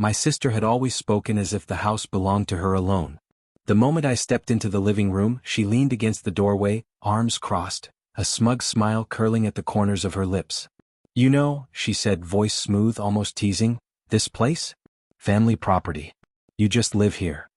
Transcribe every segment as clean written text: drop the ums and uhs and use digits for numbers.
My sister had always spoken as if the house belonged to her alone. The moment I stepped into the living room, she leaned against the doorway, arms crossed, a smug smile curling at the corners of her lips. "You know," she said, voice smooth, almost teasing, "this place? Family property. You just live here."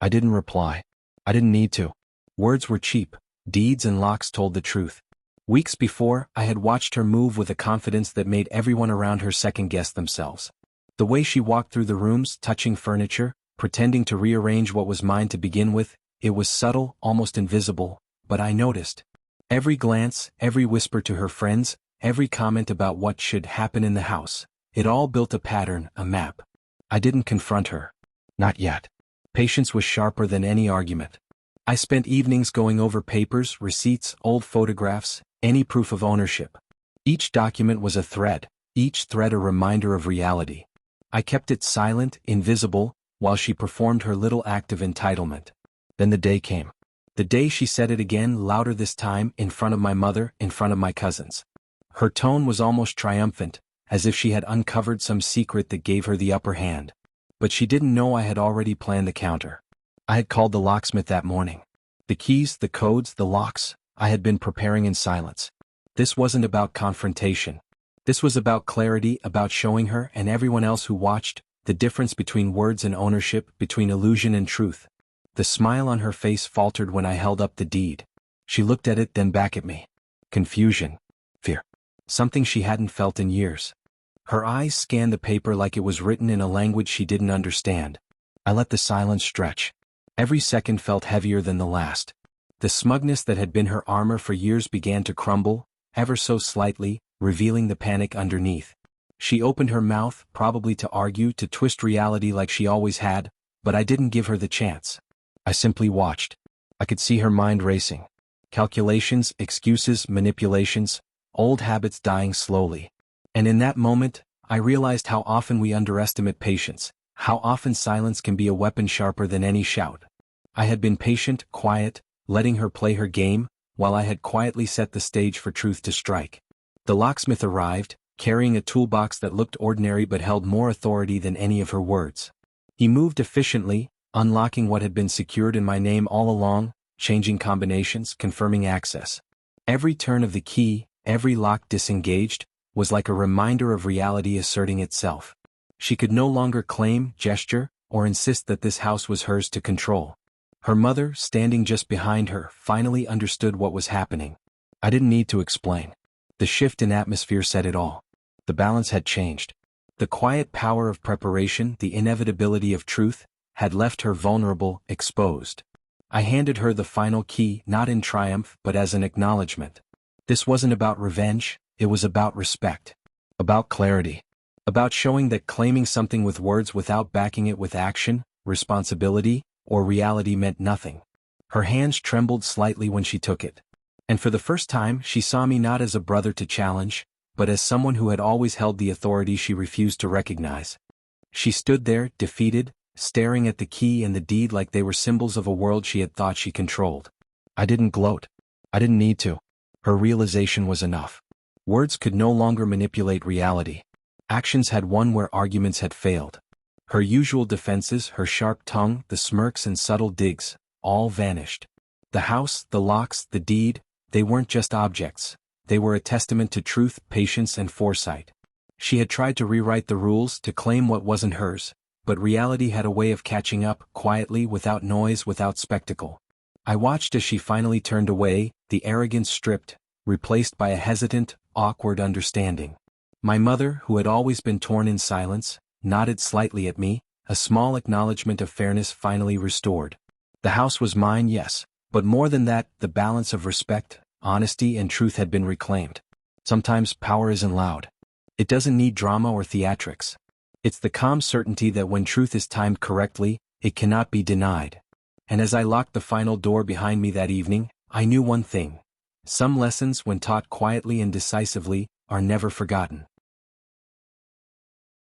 I didn't reply. I didn't need to. Words were cheap. Deeds and locks told the truth. Weeks before, I had watched her move with a confidence that made everyone around her second-guess themselves. The way she walked through the rooms, touching furniture, pretending to rearrange what was mine to begin with, it was subtle, almost invisible, but I noticed. Every glance, every whisper to her friends, every comment about what should happen in the house, it all built a pattern, a map. I didn't confront her. Not yet. Patience was sharper than any argument. I spent evenings going over papers, receipts, old photographs, any proof of ownership. Each document was a thread, each thread a reminder of reality. I kept it silent, invisible, while she performed her little act of entitlement. Then the day came. The day she said it again, louder this time, in front of my mother, in front of my cousins. Her tone was almost triumphant, as if she had uncovered some secret that gave her the upper hand. But she didn't know I had already planned the counter. I had called the locksmith that morning. The keys, the codes, the locks, I had been preparing in silence. This wasn't about confrontation. This was about clarity, about showing her and everyone else who watched the difference between words and ownership, between illusion and truth. The smile on her face faltered when I held up the deed. She looked at it, then back at me. Confusion. Fear. Something she hadn't felt in years. Her eyes scanned the paper like it was written in a language she didn't understand. I let the silence stretch. Every second felt heavier than the last. The smugness that had been her armor for years began to crumble, ever so slightly, revealing the panic underneath. She opened her mouth, probably to argue, to twist reality like she always had, but I didn't give her the chance. I simply watched. I could see her mind racing. Calculations, excuses, manipulations, old habits dying slowly. And in that moment, I realized how often we underestimate patience, how often silence can be a weapon sharper than any shout. I had been patient, quiet, letting her play her game, while I had quietly set the stage for truth to strike. The locksmith arrived, carrying a toolbox that looked ordinary but held more authority than any of her words. He moved efficiently, unlocking what had been secured in my name all along, changing combinations, confirming access. Every turn of the key, every lock disengaged, was like a reminder of reality asserting itself. She could no longer claim, gesture, or insist that this house was hers to control. Her mother, standing just behind her, finally understood what was happening. I didn't need to explain. The shift in atmosphere said it all. The balance had changed. The quiet power of preparation, the inevitability of truth, had left her vulnerable, exposed. I handed her the final key, not in triumph but as an acknowledgement. This wasn't about revenge, it was about respect. About clarity. About showing that claiming something with words without backing it with action, responsibility, or reality meant nothing. Her hands trembled slightly when she took it. And for the first time, she saw me not as a brother to challenge, but as someone who had always held the authority she refused to recognize. She stood there, defeated, staring at the key and the deed like they were symbols of a world she had thought she controlled. I didn't gloat. I didn't need to. Her realization was enough. Words could no longer manipulate reality. Actions had won where arguments had failed. Her usual defenses, her sharp tongue, the smirks and subtle digs, all vanished. The house, the locks, the deed, they weren't just objects. They were a testament to truth, patience, and foresight. She had tried to rewrite the rules, to claim what wasn't hers, but reality had a way of catching up, quietly, without noise, without spectacle. I watched as she finally turned away, the arrogance stripped, replaced by a hesitant, awkward understanding. My mother, who had always been torn in silence, nodded slightly at me, a small acknowledgement of fairness finally restored. The house was mine, yes, but more than that, the balance of respect, honesty, and truth had been reclaimed. Sometimes power isn't loud. It doesn't need drama or theatrics. It's the calm certainty that when truth is timed correctly, it cannot be denied. And as I locked the final door behind me that evening, I knew one thing. Some lessons, when taught quietly and decisively, are never forgotten.